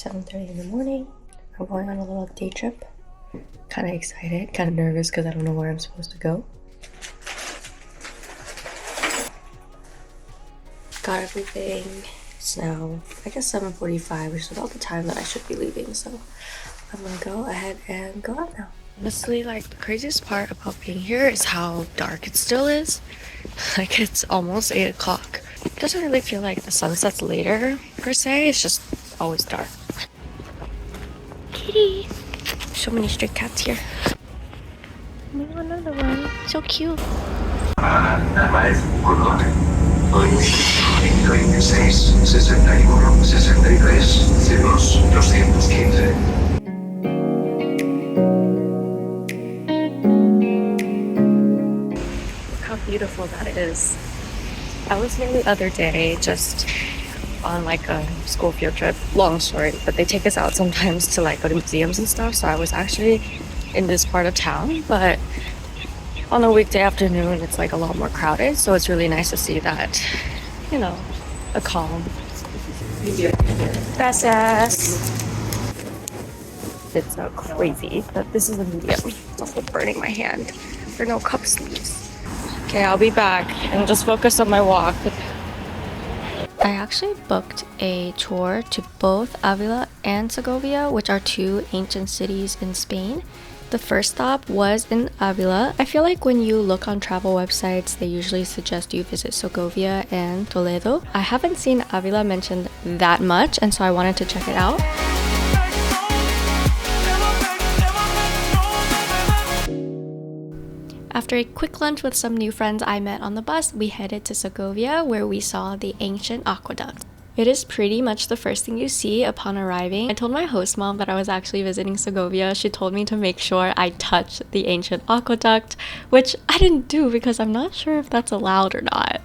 7:30 in the morning. I'm going on a little day trip. Kind of excited, kind of nervous because I don't know where I'm supposed to go. Got everything. It's now, I guess 7:45, which is about the time that I should be leaving. So I'm gonna go ahead and go out now. Honestly, like, the craziest part about being here is how dark it still is. Like, it's almost 8 o'clock. It doesn't really feel like the sun sets later, per se. It's just always dark. Kitty! So many stray cats here. Oh my god, another one. So cute. Madrid, hoy 26, 61, 63, ceros 215. How beautiful that is. I was here the other day just on like a school field trip. Long story, but they take us out sometimes to like go to museums and stuff. So I was actually in this part of town, but on a weekday afternoon it's like a lot more crowded. So it's really nice to see that, you know, a calm. Gracias. It's so crazy, but this is a medium. It's also burning my hand. There are no cup sleeves. Okay, I'll be back and just focus on my walk. I actually booked a tour to both Ávila and Segovia, which are two ancient cities in Spain. The first stop was in Ávila. I feel like when you look on travel websites, they usually suggest you visit Segovia and Toledo. I haven't seen Ávila mentioned that much, and so I wanted to check it out. After a quick lunch with some new friends I met on the bus, we headed to Segovia, where we saw the ancient aqueducts. It is pretty much the first thing you see upon arriving. I told my host mom that I was actually visiting Segovia. She told me to make sure I touch the ancient aqueduct, which I didn't do because I'm not sure if that's allowed or not.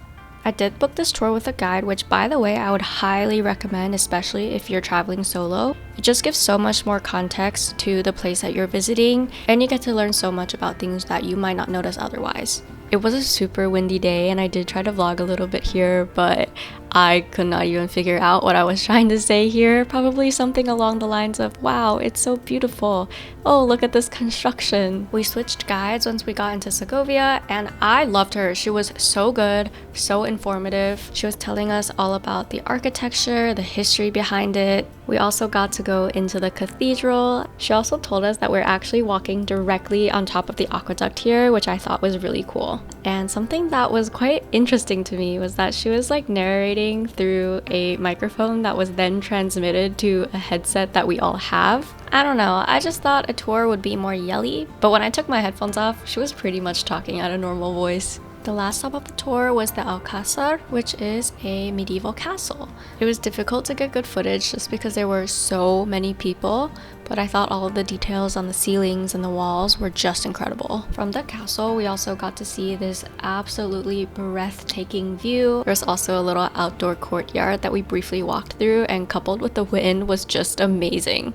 I did book this tour with a guide, which, by the way, I would highly recommend, especially if you're traveling solo. It just gives so much more context to the place that you're visiting, and you get to learn so much about things that you might not notice otherwise. It was a super windy day, and I did try to vlog a little bit here, but I could not even figure out what I was trying to say here. Probably something along the lines of, wow, it's so beautiful. Oh, look at this construction. We switched guides once we got into Segovia, and I loved her. She was so good, so informative. She was telling us all about the architecture, the history behind it. We also got to go into the cathedral. She also told us that we're actually walking directly on top of the aqueduct here, which I thought was really cool. And something that was quite interesting to me was that she was like narrating through a microphone that was then transmitted to a headset that we all have. I don't know, I just thought a tour would be more yelly, but when I took my headphones off, she was pretty much talking at a normal voice. The last stop of the tour was the Alcázar, which is a medieval castle. It was difficult to get good footage just because there were so many people, but I thought all of the details on the ceilings and the walls were just incredible. From the castle, we also got to see this absolutely breathtaking view. There's also a little outdoor courtyard that we briefly walked through, and coupled with the wind was just amazing.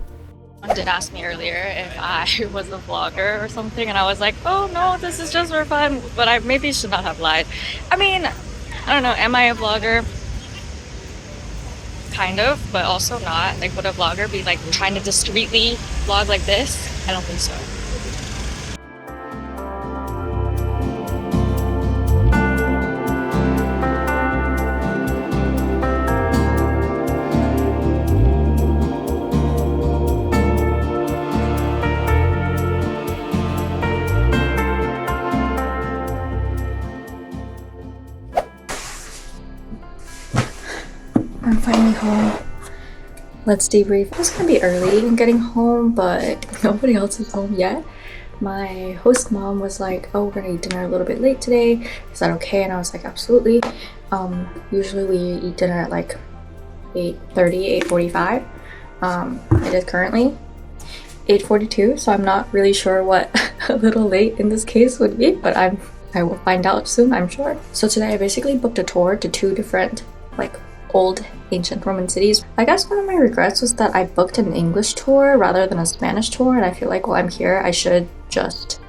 Someone did ask me earlier if I was a vlogger or something, and I was like, oh no, this is just for fun, but I maybe should not have lied. I mean, I don't know, am I a vlogger? Kind of, but also not. Like, would a vlogger be like trying to discreetly vlog like this? I don't think so. I'm finally home. Let's debrief. It's gonna be early in getting home, but nobody else is home yet. My host mom was like, oh, we're gonna eat dinner a little bit late today. Is that okay? And I was like, absolutely. Usually we eat dinner at like 8:30, 8:45. It is currently 8:42, so I'm not really sure what a little late in this case would be, but I will find out soon, I'm sure. So today I basically booked a tour to two different like old ancient Roman cities. I guess one of my regrets was that I booked an English tour rather than a Spanish tour, and I feel like while I'm here I should just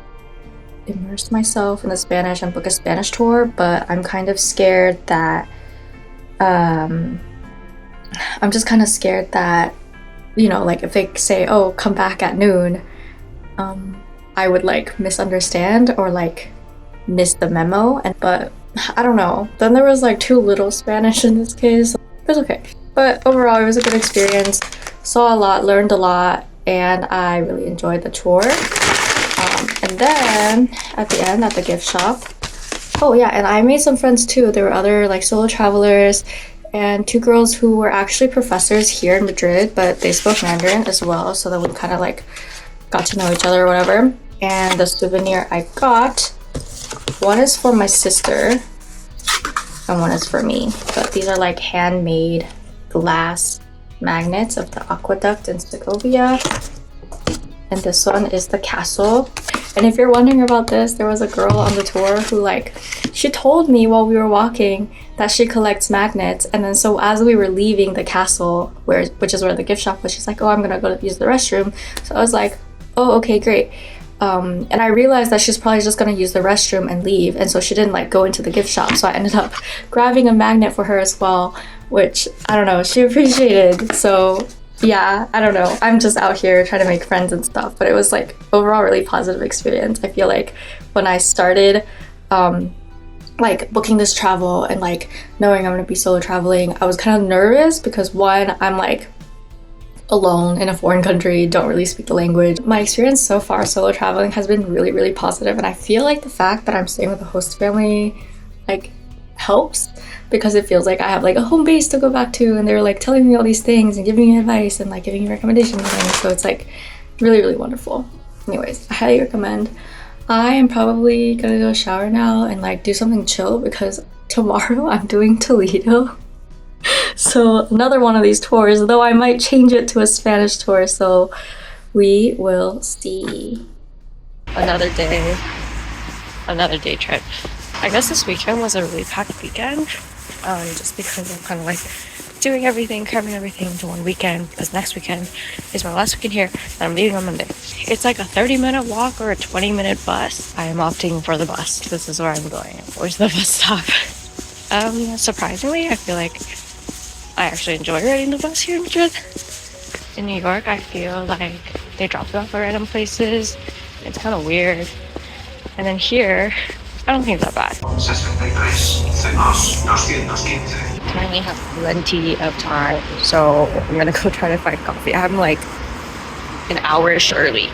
immerse myself in the Spanish and book a Spanish tour, but I'm kind of scared that you know, like if they say, oh, come back at noon, I would like misunderstand or like miss the memo. But I don't know. Then there was like too little Spanish in this case. It was okay. But overall, it was a good experience. Saw a lot, learned a lot, and I really enjoyed the tour. And then at the end, at the gift shop, oh yeah, and I made some friends too. There were other like solo travelers and two girls who were actually professors here in Madrid, but they spoke Mandarin as well, so that we kind of like got to know each other or whatever. And the souvenir I got, one is for my sister and one is for me, but these are like handmade glass magnets of the aqueduct in Segovia. And this one is the castle. And if you're wondering about this, there was a girl on the tour who like, she told me while we were walking that she collects magnets. And then so as we were leaving the castle, which is where the gift shop was, she's like, oh, I'm gonna go to use the restroom. So I was like, oh, okay, great. And I realized that she's probably just gonna use the restroom and leave. And so she didn't like go into the gift shop. So I ended up grabbing a magnet for her as well, which I don't know, she appreciated. So yeah, I don't know. I'm just out here trying to make friends and stuff, but it was like overall really positive experience. I feel like when I started like booking this travel and like knowing I'm gonna be solo traveling, I was kind of nervous because one, I'm like alone in a foreign country, don't really speak the language. My experience so far solo traveling has been really, really positive, and I feel like the fact that I'm staying with a host family like helps, because it feels like I have like a home base to go back to, and they're like telling me all these things and giving me advice and like giving me recommendations and things. So it's like really, really wonderful. Anyways, I highly recommend. I am probably gonna go shower now and like do something chill because tomorrow I'm doing Toledo. So another one of these tours, though I might change it to a Spanish tour, so we will see. Another day trip. I guess this weekend was a really packed weekend, just because I'm kind of like doing everything, cramming everything into one weekend, because next weekend is my last weekend here, and I'm leaving on Monday. It's like a 30-minute walk or a 20-minute bus. I am opting for the bus. This is where I'm going. Where's the bus stop? Surprisingly, I feel like I actually enjoy riding the bus here in Madrid. In New York, I feel like they drop you off at random places. It's kind of weird. And then here, I don't think it's that bad. Currently have plenty of time, so I'm gonna go try to find coffee. I'm like an hour-ish early.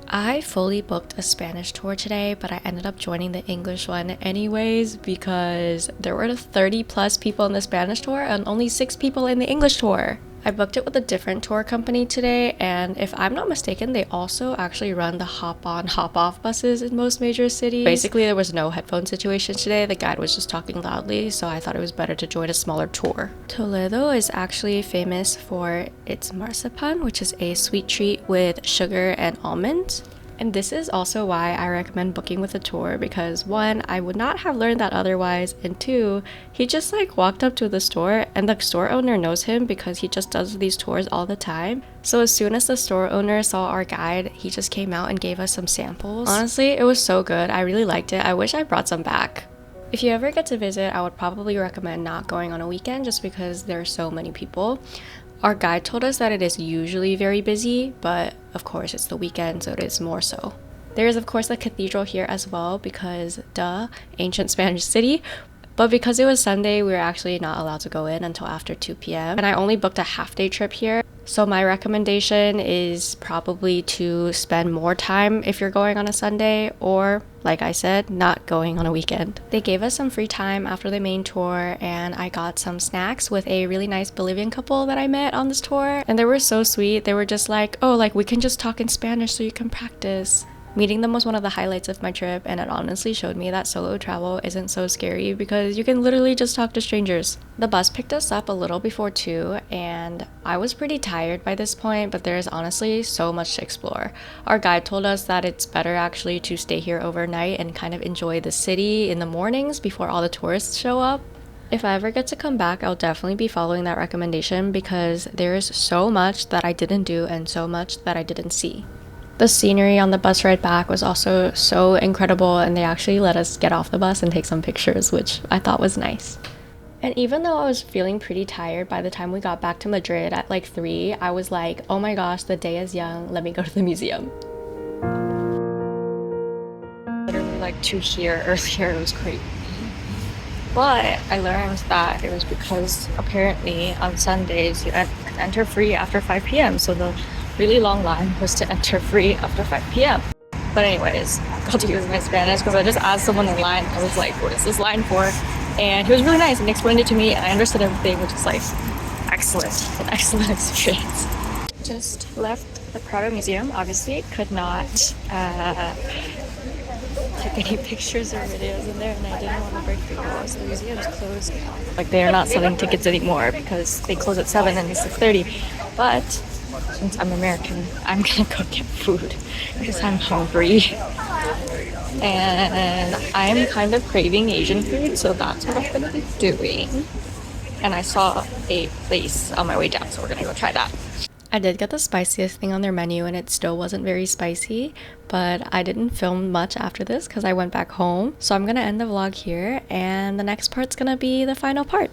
I fully booked a Spanish tour today, but I ended up joining the English one anyways because there were 30 plus people in the Spanish tour and only 6 people in the English tour. I booked it with a different tour company today, and if I'm not mistaken, they also actually run the hop-on, hop-off buses in most major cities. Basically, there was no headphone situation today. The guide was just talking loudly, so I thought it was better to join a smaller tour. Toledo is actually famous for its marzipan, which is a sweet treat with sugar and almonds. And this is also why I recommend booking with a tour, because one, I would not have learned that otherwise, and two, he just like walked up to the store and the store owner knows him because he just does these tours all the time. So as soon as the store owner saw our guide, he just came out and gave us some samples. Honestly, it was so good. I really liked it. I wish I brought some back. If you ever get to visit, I would probably recommend not going on a weekend just because there are so many people. Our guide told us that it is usually very busy, but of course it's the weekend, so it is more so. There is of course a cathedral here as well because duh, ancient Spanish city. But because it was Sunday, we were actually not allowed to go in until after 2 p.m. And I only booked a half-day trip here. So my recommendation is probably to spend more time if you're going on a Sunday, or like I said, not going on a weekend. They gave us some free time after the main tour, and I got some snacks with a really nice Bolivian couple that I met on this tour. And they were so sweet. They were just like, oh, like we can just talk in Spanish so you can practice. Meeting them was one of the highlights of my trip, and it honestly showed me that solo travel isn't so scary because you can literally just talk to strangers. The bus picked us up a little before 2, and I was pretty tired by this point, but there is honestly so much to explore. Our guide told us that it's better actually to stay here overnight and kind of enjoy the city in the mornings before all the tourists show up. If I ever get to come back, I'll definitely be following that recommendation because there is so much that I didn't do and so much that I didn't see. The scenery on the bus ride back was also so incredible, and they actually let us get off the bus and take some pictures, which I thought was nice. And even though I was feeling pretty tired by the time we got back to Madrid at like 3, I was like, oh my gosh, the day is young, let me go to the museum. Literally like 2 here earlier, it was crazy. But I learned that it was because apparently on Sundays you can enter free after 5 p.m. So the really long line was to enter free after 5 p.m. But anyways, I got to use my Spanish because I just asked someone in line. I was like, what is this line for? And he was really nice and he explained it to me and I understood everything, which is like excellent, an excellent experience. Just left the Prado Museum. Obviously could not take any pictures or videos in there, and I didn't want to break the rules. The museum's closed now. Like, they are not selling tickets anymore because they close at 7 and it's 6:30. But since I'm American, I'm gonna go get food because I'm hungry. And I'm kind of craving Asian food, so that's what I'm gonna be doing. And I saw a place on my way down, so we're gonna go try that. I did get the spiciest thing on their menu and it still wasn't very spicy, but I didn't film much after this because I went back home. So I'm gonna end the vlog here and the next part's gonna be the final part.